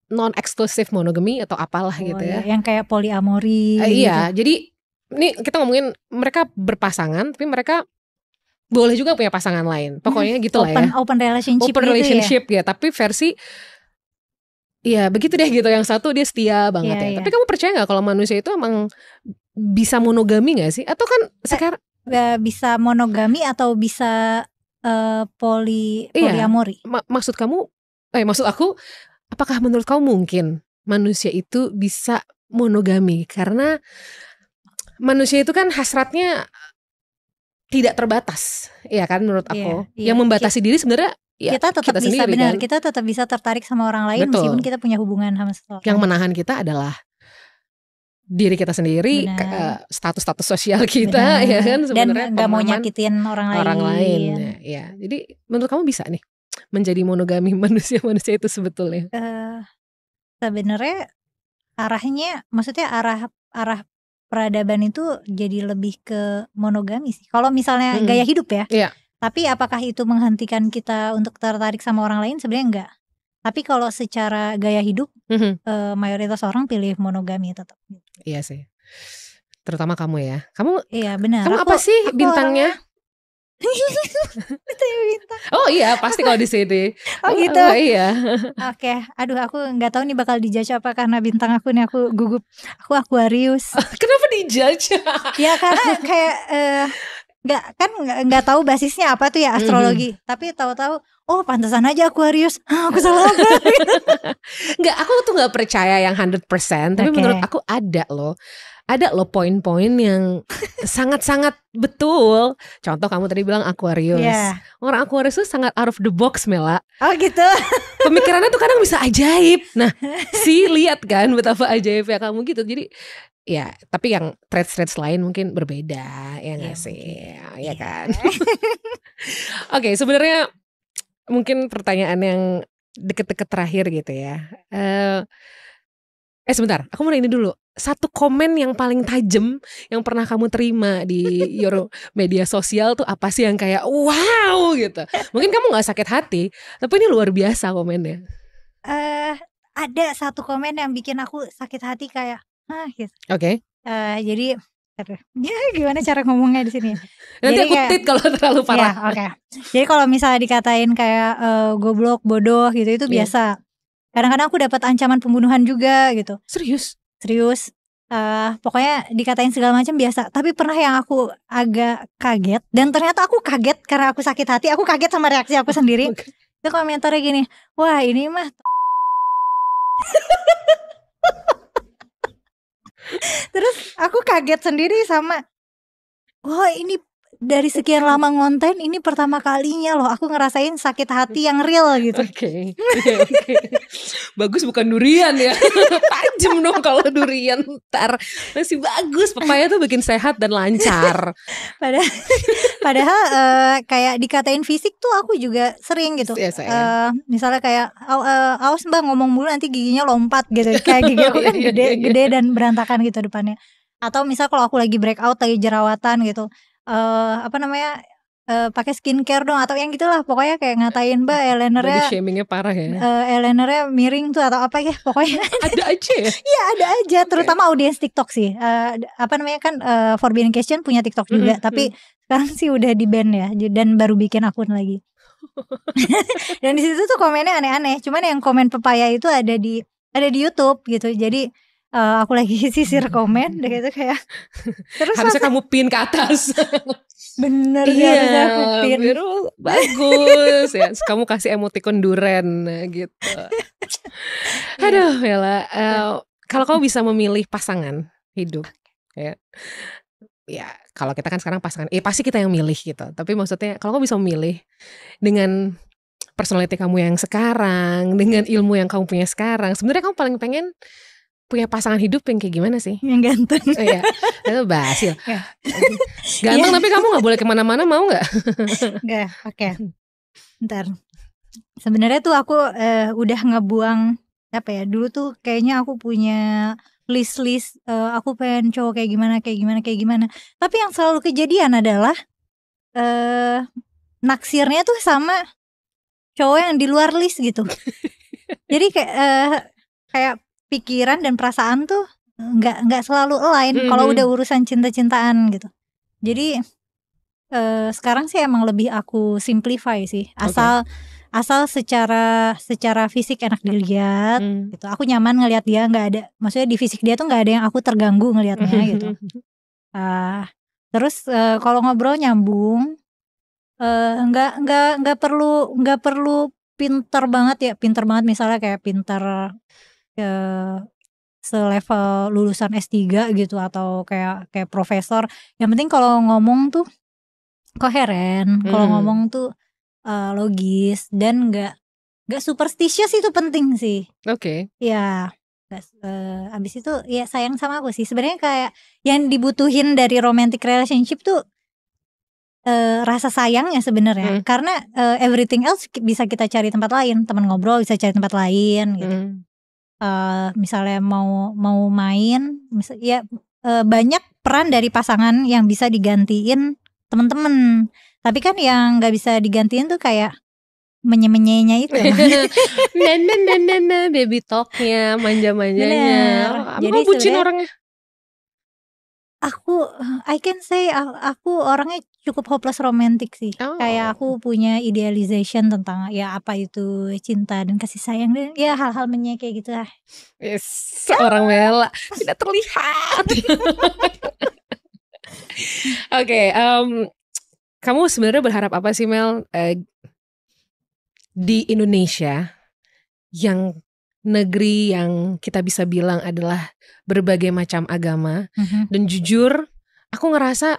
S1: non-eksklusif monogami atau apalah gitu ya.
S2: Yang kayak poliamori
S1: iya, jadi ini kita ngomongin mereka berpasangan tapi mereka boleh juga punya pasangan lain. Pokoknya gitu lah ya.
S2: Open relationship
S1: open relationship ya. Tapi versi ya begitu deh gitu. Yang satu dia setia banget ya. Tapi kamu percaya gak kalau manusia itu emang bisa monogami gak sih? Atau kan sekarang
S2: bisa monogami atau bisa poliamori?
S1: Maksud kamu maksud aku, apakah menurut kamu mungkin manusia itu bisa monogami? Karena manusia itu kan hasratnya tidak terbatas, ya kan menurut aku. Yang membatasi diri sebenarnya
S2: kita tetap bisa sendiri, benar, kan? Kita tetap bisa tertarik sama orang lain. Betul. Meskipun kita punya hubungan sama seseorang.
S1: Yang menahan kita adalah diri kita sendiri, status-status sosial kita, ya kan sebenarnya.
S2: Dan nggak mau nyakitin orang lain.
S1: Ya, jadi menurut kamu bisa nih menjadi monogami manusia-manusia itu sebetulnya?
S2: Sebenarnya arahnya, maksudnya arah peradaban itu jadi lebih ke monogami sih. Kalau misalnya gaya hidup ya. Tapi apakah itu menghentikan kita untuk tertarik sama orang lain? Sebenarnya enggak. Tapi kalau secara gaya hidup, mayoritas orang pilih monogami tetap.
S1: Iya sih. Terutama kamu ya. Kamu
S2: iya benar.
S1: Kamu apa sih bintangnya?
S2: Bintang.
S1: Oh iya pasti kalau di sini.
S2: Oh gitu.
S1: Oh iya.
S2: Oke. Aduh aku nggak tahu nih bakal dijudge apa karena bintang aku nih, aku gugup. Aku Aquarius.
S1: Kenapa dijudge?
S2: Ya karena kayak nggak tahu basisnya apa tuh ya astrologi. Tapi tahu-tahu oh pantesan aja Aquarius. Aku salah apa?
S1: Nggak, aku tuh nggak percaya yang 100%. Tapi menurut aku ada loh poin-poin yang sangat-sangat betul. Contoh kamu tadi bilang Aquarius. Orang Aquarius tuh sangat out of the box, Mela.
S2: Oh gitu.
S1: Pemikirannya tuh kadang bisa ajaib. Nah, lihat kan betapa ajaibnya kamu gitu. Jadi ya, tapi yang traits lain mungkin berbeda, ya nggak sih, ya kan. Oke, sebenarnya mungkin pertanyaan yang deket-deket terakhir gitu ya. Sebentar, aku mau ini dulu. Satu komen yang paling tajam yang pernah kamu terima di your media sosial tuh apa sih yang kayak wow gitu? Mungkin kamu nggak sakit hati, tapi ini luar biasa komennya.
S2: Ada satu komen yang bikin aku sakit hati kayak gitu.
S1: Oke.
S2: Jadi ya gimana cara ngomongnya di sini?
S1: Nanti aku tit kalau terlalu parah.
S2: Oke. Jadi kalau misalnya dikatain kayak goblok, bodoh gitu itu biasa. Kadang-kadang aku dapat ancaman pembunuhan juga gitu.
S1: Serius.
S2: Pokoknya dikatain segala macam biasa. Tapi pernah yang aku agak kaget, dan ternyata aku kaget karena aku sakit hati. Aku kaget sama reaksi aku sendiri. Itu komentarnya gini, wah ini mah terus aku kaget sendiri sama, wah ini dari sekian lama ngonten ini pertama kalinya loh aku ngerasain sakit hati yang real gitu.
S1: Oke. Bagus bukan durian ya. Tajem dong kalau durian ntar. Masih bagus, pepaya tuh bikin sehat dan lancar.
S2: Padahal kayak dikatain fisik tuh aku juga sering gitu.
S1: Yes,
S2: Misalnya kayak awas mbak ngomong mulu nanti giginya lompat gitu. Kayak gigi aku kan gede dan berantakan gitu depannya. Atau misal kalau aku lagi breakout lagi jerawatan gitu, pakai skincare dong atau yang gitulah, pokoknya kayak ngatain mbak eyelinernya,
S1: body shamingnya parah ya.
S2: Eyelinernya miring tuh atau apa ya, pokoknya
S1: ada aja ya.
S2: Iya ada aja, terutama audiens TikTok sih. Kan Forbidden Question punya TikTok juga, tapi sekarang sih udah di ban ya, dan baru bikin akun lagi. Dan di situ tuh komennya aneh-aneh. Cuman yang komen pepaya itu ada di YouTube gitu. Jadi aku lagi sisir komen gitu kayak. Terus
S1: harusnya kamu pin ke atas.
S2: Bener
S1: iya,
S2: ya, aku pin.
S1: Biru bagus ya. Kamu kasih emoticon duren gitu. Aduh, Bella. Kalau kamu bisa memilih pasangan hidup, ya kalau kita kan sekarang pasangan, pasti kita yang milih gitu. Tapi maksudnya kalau kamu bisa memilih dengan personality kamu yang sekarang, dengan ilmu yang kamu punya sekarang, sebenarnya kamu paling pengen punya pasangan hidup yang kayak gimana sih?
S2: Yang ganteng.
S1: Iya, itu Basil. Ganteng tapi kamu nggak boleh kemana-mana, mau nggak?
S2: Nggak, oke. Ntar. Sebenarnya tuh aku udah ngebuang apa ya? Dulu tuh kayaknya aku punya list aku pengen cowok kayak gimana. Tapi yang selalu kejadian adalah naksirnya tuh sama cowok yang di luar list gitu. Jadi kayak pikiran dan perasaan tuh nggak selalu align kalau udah urusan cinta-cintaan gitu. Jadi sekarang sih emang lebih aku simplify sih, asal secara fisik enak dilihat gitu. Aku nyaman ngelihat dia, nggak ada, maksudnya di fisik dia tuh nggak ada yang aku terganggu ngelihatnya gitu. Terus kalau ngobrol nyambung, nggak perlu pinter banget misalnya kayak pinter selevel lulusan S3 gitu atau kayak profesor. Yang penting kalau ngomong tuh koheren, kalau ngomong tuh logis dan nggak superstitious, itu penting sih.
S1: Oke.
S2: Ya, abis itu ya sayang sama aku sih. Sebenarnya kayak yang dibutuhin dari romantic relationship tuh rasa sayangnya sebenarnya, karena everything else bisa kita cari tempat lain, teman ngobrol bisa cari tempat lain gitu. Misalnya mau main, banyak peran dari pasangan yang bisa digantiin teman-teman. Tapi kan yang nggak bisa digantiin tuh kayak menye-menyenya itu.
S1: Nah, baby talknya, manja-manjanya.
S2: Jadi
S1: kamu bucin orangnya?
S2: I can say aku orangnya cukup hopeless romantic sih. Kayak aku punya idealization tentang ya apa itu cinta dan kasih sayang dan ya hal-hal kayak gitu lah.
S1: Yes, seorang Bella tidak terlihat. Oke, kamu sebenarnya berharap apa sih Mel di Indonesia, yang negeri yang kita bisa bilang adalah berbagai macam agama, dan jujur aku ngerasa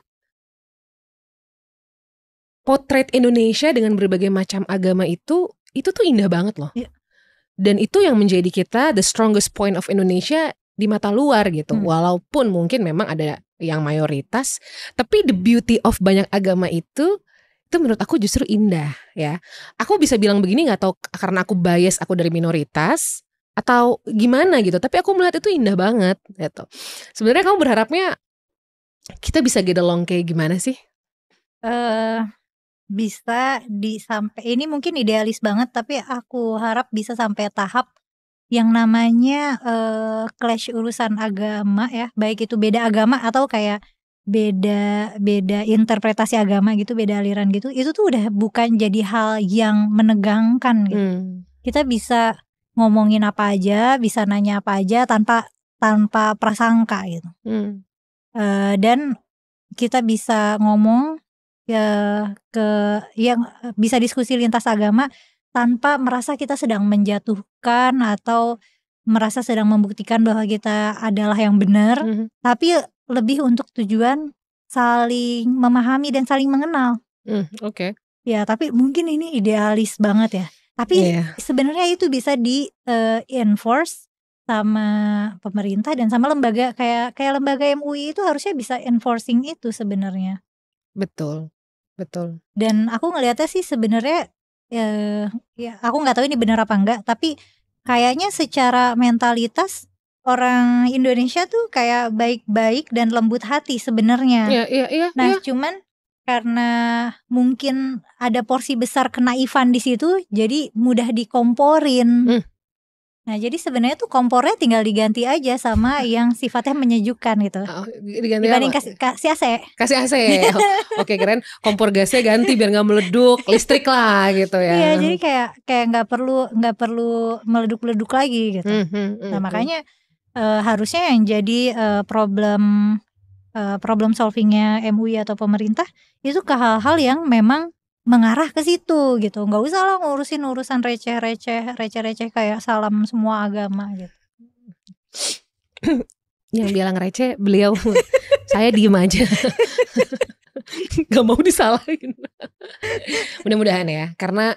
S1: potret Indonesia dengan berbagai macam agama itu tuh indah banget loh. Dan itu yang menjadi kita the strongest point of Indonesia di mata luar gitu. Walaupun mungkin memang ada yang mayoritas, tapi the beauty of banyak agama itu menurut aku justru indah ya. Aku bisa bilang begini nggak tahu karena aku bias, aku dari minoritas atau gimana gitu, tapi aku melihat itu indah banget gitu. Sebenarnya kamu berharapnya kita bisa get along kayak gimana sih?
S2: Bisa sampai, ini mungkin idealis banget, tapi aku harap bisa sampai tahap yang namanya clash urusan agama ya, baik itu beda agama atau kayak beda interpretasi agama gitu, beda aliran gitu, itu tuh udah bukan jadi hal yang menegangkan gitu. Kita bisa ngomongin apa aja, bisa nanya apa aja tanpa prasangka gitu. Dan kita bisa ngomong ke yang bisa diskusi lintas agama tanpa merasa kita sedang menjatuhkan atau merasa sedang membuktikan bahwa kita adalah yang benar, tapi lebih untuk tujuan saling memahami dan saling mengenal.
S1: Oke.
S2: Ya, tapi mungkin ini idealis banget ya. Tapi sebenarnya itu bisa di enforce sama pemerintah dan sama lembaga kayak lembaga MUI itu harusnya bisa enforcing itu sebenarnya.
S1: Betul.
S2: Dan aku ngelihatnya sih sebenarnya ya aku nggak tahu ini benar apa enggak, tapi kayaknya secara mentalitas orang Indonesia tuh kayak baik-baik dan lembut hati sebenarnya.
S1: Iya.
S2: Nah, cuman karena mungkin ada porsi besar kenaifan di situ, jadi mudah dikomporin. Nah, jadi sebenarnya tuh kompornya tinggal diganti aja sama yang sifatnya menyejukkan gitu. Dibanding kasih AC.
S1: Kasih AC. Oke, keren. Kompor gasnya ganti biar nggak meleduk, listrik lah gitu ya.
S2: Iya, jadi kayak nggak perlu meleduk-leduk lagi gitu. Nah, makanya harusnya yang jadi problem solvingnya MUI atau pemerintah itu ke hal-hal yang memang mengarah ke situ gitu. Nggak usah lah ngurusin urusan receh-receh kayak salam semua agama gitu.
S1: Yang bilang receh beliau. Saya diem aja. Gak mau disalahin. Mudah-mudahan ya, karena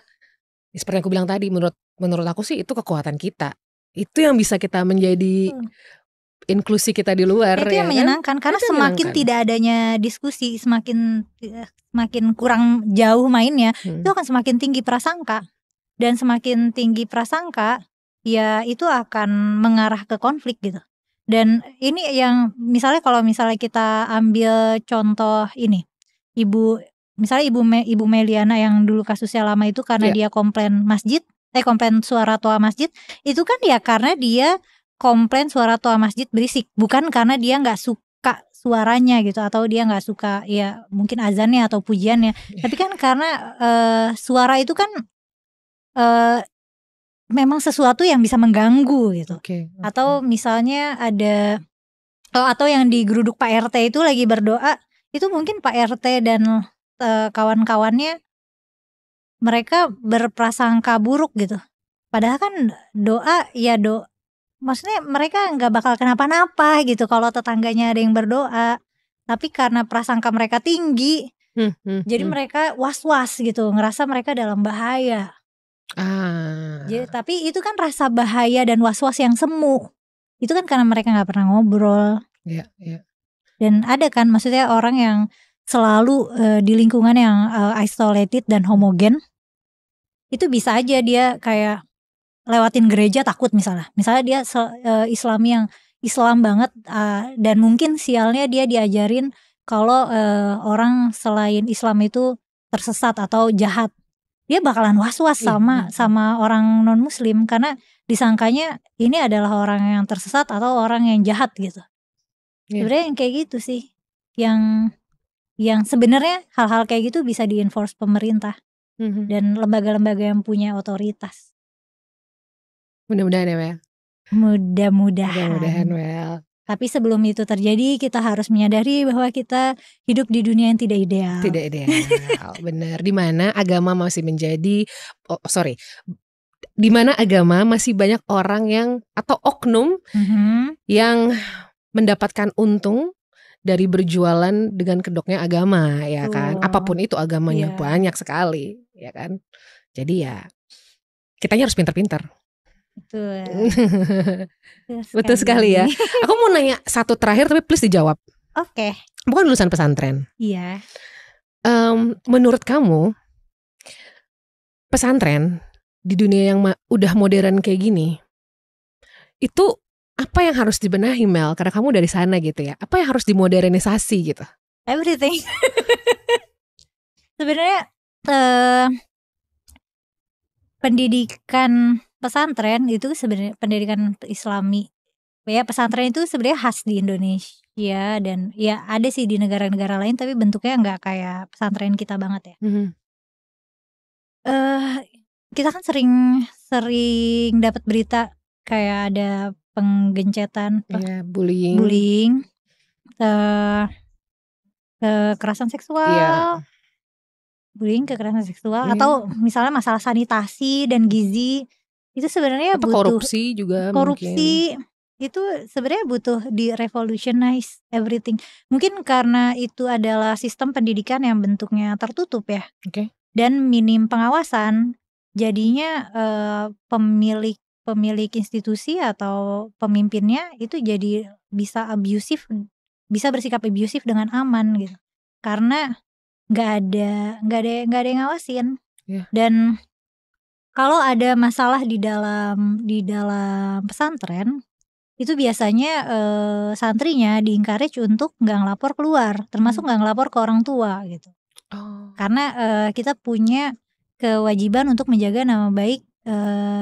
S1: seperti yang aku bilang tadi, menurut aku sih itu kekuatan kita. Itu yang bisa kita menjadi inklusi kita di luar.
S2: Itu yang menyenangkan karena semakin tidak adanya diskusi, semakin kurang jauh mainnya, itu akan semakin tinggi prasangka. Dan semakin tinggi prasangka, ya itu akan mengarah ke konflik gitu. Dan ini yang misalnya kalau kita ambil contoh ini, Ibu Meliana yang dulu kasusnya lama itu karena dia komplain suara toa masjid, itu kan ya karena dia komplain suara toa masjid berisik, bukan karena dia nggak suka suaranya gitu, atau dia nggak suka ya mungkin azannya atau pujiannya, tapi kan karena suara itu kan memang sesuatu yang bisa mengganggu gitu. Atau misalnya ada atau yang di geruduk Pak RT itu lagi berdoa, itu mungkin Pak RT dan kawan-kawannya mereka berprasangka buruk gitu. Padahal kan doa maksudnya mereka nggak bakal kenapa-napa gitu kalau tetangganya ada yang berdoa, tapi karena prasangka mereka tinggi, jadi mereka was-was gitu, ngerasa mereka dalam bahaya. Jadi tapi itu kan rasa bahaya dan was-was yang semu, itu kan karena mereka nggak pernah ngobrol. Dan ada kan maksudnya orang yang selalu di lingkungan yang isolated dan homogen, itu bisa aja dia kayak lewatin gereja takut misalnya dia Islami yang Islam banget, dan mungkin sialnya dia diajarin kalau orang selain Islam itu tersesat atau jahat, dia bakalan was-was sama orang non muslim karena disangkanya ini adalah orang yang tersesat atau orang yang jahat gitu. Sebenarnya yang kayak gitu sih yang sebenarnya hal-hal kayak gitu bisa di-enforce pemerintah dan lembaga-lembaga yang punya otoritas.
S1: Mudah-mudahan ya Wel.
S2: Mudah-mudahan
S1: Wel.
S2: Tapi sebelum itu terjadi kita harus menyadari bahwa kita hidup di dunia yang tidak ideal.
S1: Tidak ideal, benar. Di mana agama masih menjadi di mana agama masih banyak orang yang atau oknum yang mendapatkan untung dari berjualan dengan kedoknya agama, ya kan? Apapun itu agamanya banyak sekali, ya kan? Jadi ya kitanya harus pintar-pintar. Betul sekali ya. Aku mau nanya satu terakhir tapi please dijawab.
S2: Oke.
S1: Bukan lulusan pesantren.
S2: Iya.
S1: Menurut kamu pesantren di dunia yang udah modern kayak gini, itu apa yang harus dibenahi Mel? Karena kamu dari sana gitu ya. Apa yang harus dimodernisasi gitu?
S2: Everything. Sebenarnya pendidikan pesantren itu sebenarnya pendidikan Islami ya, pesantren itu sebenarnya khas di Indonesia dan ya ada sih di negara-negara lain tapi bentuknya nggak kayak pesantren kita banget ya. Kita kan sering dapat berita kayak ada penggencetan, bullying, kekerasan seksual, bullying, kekerasan seksual,
S1: Iya.
S2: atau misalnya masalah sanitasi dan gizi, itu sebenarnya
S1: Atau
S2: butuh
S1: korupsi juga mungkin.
S2: korupsi, itu sebenarnya butuh di revolutionize everything. Mungkin karena itu adalah sistem pendidikan yang bentuknya tertutup ya,
S1: Oke.
S2: dan minim pengawasan, jadinya pemilik institusi atau pemimpinnya itu jadi bisa bersikap abusif dengan aman gitu, karena nggak ada yang ngawasin.
S1: Iya.
S2: Dan kalau ada masalah di dalam pesantren, itu biasanya santrinya di-encourage untuk nggak ngelapor keluar, termasuk nggak ngelapor ke orang tua gitu.
S1: Oh.
S2: Karena kita punya kewajiban untuk menjaga nama baik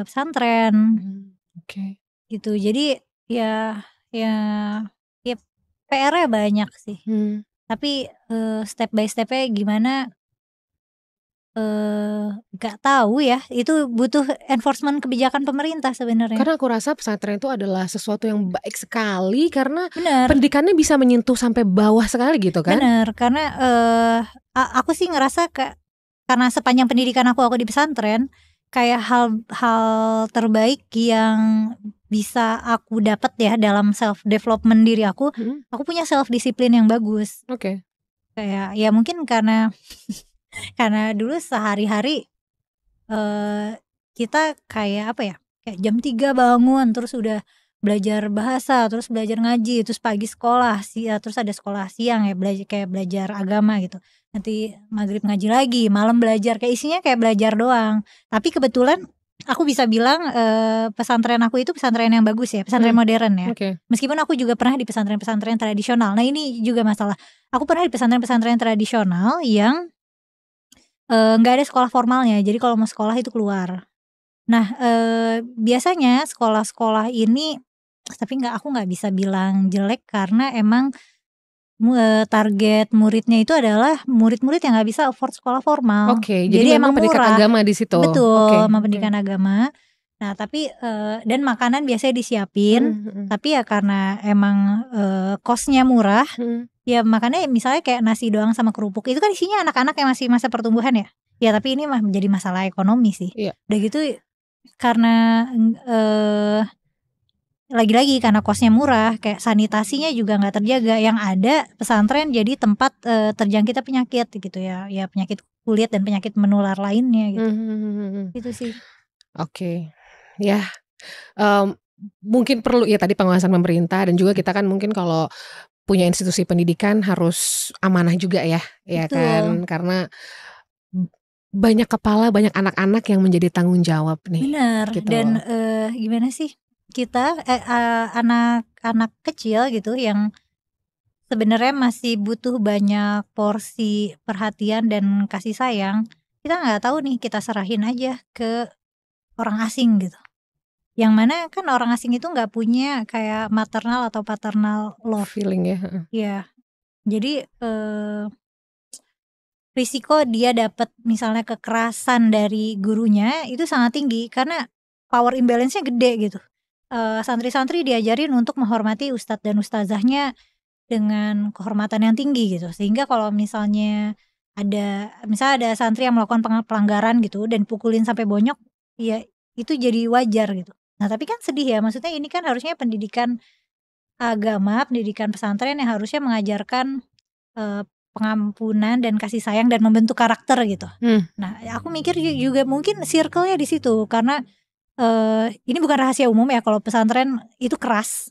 S2: pesantren
S1: Oke.
S2: gitu. Jadi ya PR-nya banyak sih. Tapi step by step-nya gimana nggak tahu ya. Itu butuh enforcement kebijakan pemerintah sebenarnya.
S1: Karena aku rasa pesantren itu adalah sesuatu yang baik sekali karena
S2: Bener,
S1: pendidikannya bisa menyentuh sampai bawah sekali gitu kan.
S2: bener. Karena aku sih ngerasa karena sepanjang pendidikan aku di pesantren, kayak hal terbaik yang bisa aku dapat ya dalam self development diri aku punya self disiplin yang bagus.
S1: Oke.
S2: Kayak ya mungkin karena dulu sehari-hari kita kayak apa ya, kayak jam 3 bangun, terus udah belajar bahasa, terus belajar ngaji, terus pagi sekolah terus ada sekolah siang ya, belajar agama gitu, nanti maghrib ngaji lagi, malam belajar, kayak isinya kayak belajar doang. Tapi kebetulan aku bisa bilang pesantren aku itu pesantren yang bagus ya, pesantren modern ya.
S1: Oke.
S2: Meskipun aku juga pernah di pesantren-pesantren tradisional. Nah ini juga masalah, aku pernah di pesantren-pesantren tradisional yang nggak ada sekolah formalnya, jadi kalau mau sekolah itu keluar. Nah biasanya sekolah-sekolah ini, tapi aku nggak bisa bilang jelek karena emang target muridnya itu adalah murid-murid yang nggak bisa afford sekolah formal.
S1: Oke, jadi memang pendidikan
S2: murah.
S1: agama di situ.
S2: Betul, memang pendidikan agama. Nah tapi dan makanan biasanya disiapin, tapi ya karena emang cost-nya murah, ya makanya misalnya kayak nasi doang sama kerupuk, itu kan isinya anak-anak yang masih masa pertumbuhan ya. Ya tapi ini mah menjadi masalah ekonomi sih.
S1: Iya.
S2: Udah gitu karena lagi-lagi karena kosnya murah, kayak sanitasinya juga nggak terjaga, yang ada pesantren jadi tempat terjangkitnya penyakit gitu ya, penyakit kulit dan penyakit menular lainnya gitu. Itu sih.
S1: Oke. Ya. Mungkin perlu ya tadi pengawasan pemerintah, dan juga kita kan mungkin kalau punya institusi pendidikan harus amanah juga ya
S2: Betul.
S1: kan, karena banyak kepala, banyak anak-anak yang menjadi tanggung jawab nih.
S2: Benar.
S1: Gitu.
S2: Dan gimana sih kita anak-anak kecil gitu yang sebenarnya masih butuh banyak porsi perhatian dan kasih sayang, kita nggak tahu nih, kita serahin aja ke orang asing gitu. Yang mana kan orang asing itu nggak punya kayak maternal atau paternal love
S1: feeling ya.
S2: Ya, jadi risiko dia dapat misalnya kekerasan dari gurunya itu sangat tinggi karena power imbalance-nya gede gitu. Santri-santri diajarin untuk menghormati ustadz dan ustazahnya dengan kehormatan yang tinggi gitu, sehingga kalau misalnya ada santri yang melakukan pelanggaran gitu dan pukulin sampai bonyok, ya itu jadi wajar gitu. Nah tapi kan sedih ya, maksudnya ini kan harusnya pendidikan agama, pendidikan pesantren yang harusnya mengajarkan pengampunan dan kasih sayang dan membentuk karakter gitu. Nah aku mikir juga mungkin circle-nya di situ, karena ini bukan rahasia umum ya kalau pesantren itu keras,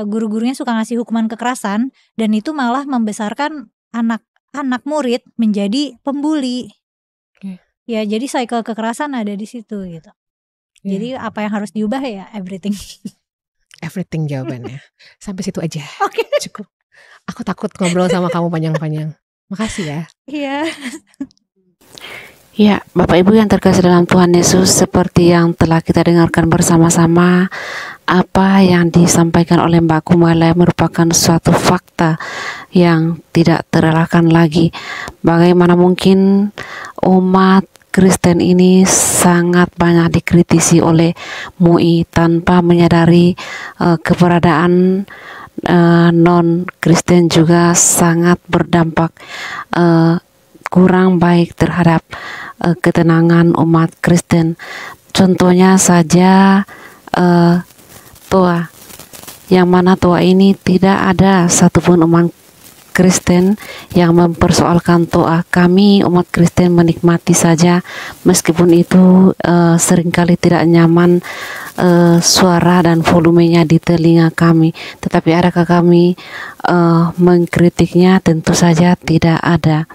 S2: guru-gurunya suka ngasih hukuman kekerasan, dan itu malah membesarkan anak murid menjadi pembuli. Ya jadi cycle kekerasan ada di situ gitu. Jadi apa yang harus diubah ya everything.
S1: Everything jawabannya. Sampai situ aja.
S2: Oke.
S1: Cukup. Aku takut ngobrol sama kamu panjang-panjang. Makasih ya.
S2: Iya.
S3: Ya, Bapak Ibu yang terkasih dalam Tuhan Yesus, seperti yang telah kita dengarkan bersama-sama, apa yang disampaikan oleh Mbak Kumala merupakan suatu fakta yang tidak terelakkan lagi. Bagaimana mungkin umat Kristen ini sangat banyak dikritisi oleh MUI tanpa menyadari keberadaan non-Kristen juga sangat berdampak kurang baik terhadap ketenangan umat Kristen. Contohnya saja Toa, yang mana Toa ini tidak ada satupun umat Kristen yang mempersoalkan Toa. Kami umat Kristen menikmati saja, meskipun itu seringkali tidak nyaman suara dan volumenya di telinga kami. Tetapi adakah kami mengkritiknya? Tentu saja tidak ada.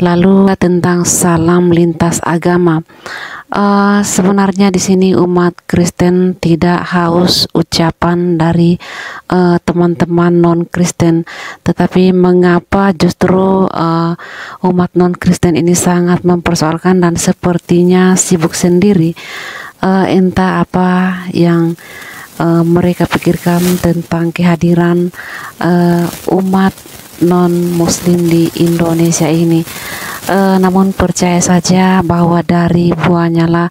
S3: Lalu tentang salam lintas agama. Sebenarnya di sini umat Kristen tidak haus ucapan dari teman-teman non-Kristen, tetapi mengapa justru umat non-Kristen ini sangat mempersoalkan dan sepertinya sibuk sendiri. Entah apa yang mereka pikirkan tentang kehadiran umat non-Muslim di Indonesia ini. Namun percaya saja bahwa dari buahnya lah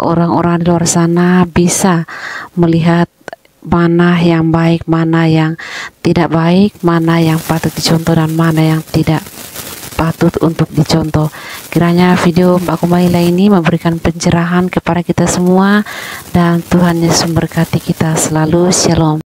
S3: orang-orang di luar sana bisa melihat mana yang baik, mana yang tidak baik, mana yang patut dicontoh dan mana yang tidak patut untuk dicontoh. Kiranya video Mbak Kumaila ini memberikan pencerahan kepada kita semua, dan Tuhan Yesus memberkati kita selalu. Shalom.